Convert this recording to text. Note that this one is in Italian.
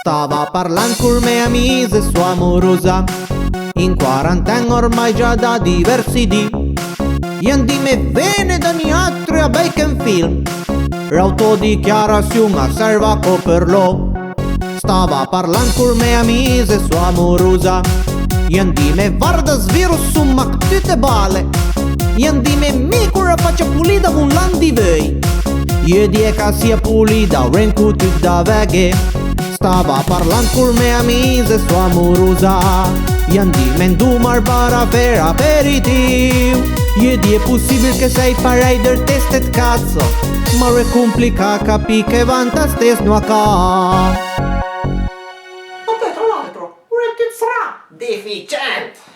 Stava parlando con me amici e sua amorosa, in quarantena ormai già da diversi dì. Ien di me vene da niatri a bacon film, l'autodichiarazione serva a per lo. Stava parlando con me amici e sua amorosa, ien di me guarda svirus su ma tutte bale. Ien di me micura faccia pulita con l'andivei. Io di che sia pulita, renco tu da veghe. Stava parlando con me amici e sua amorosa, ien di me indumar bara per aperitivo. Io di è possibile che sei parei del test et cazzo, ma è complica capi che vanta stes no a ca. Vabbè, tra l'altro, un sarà deficiente.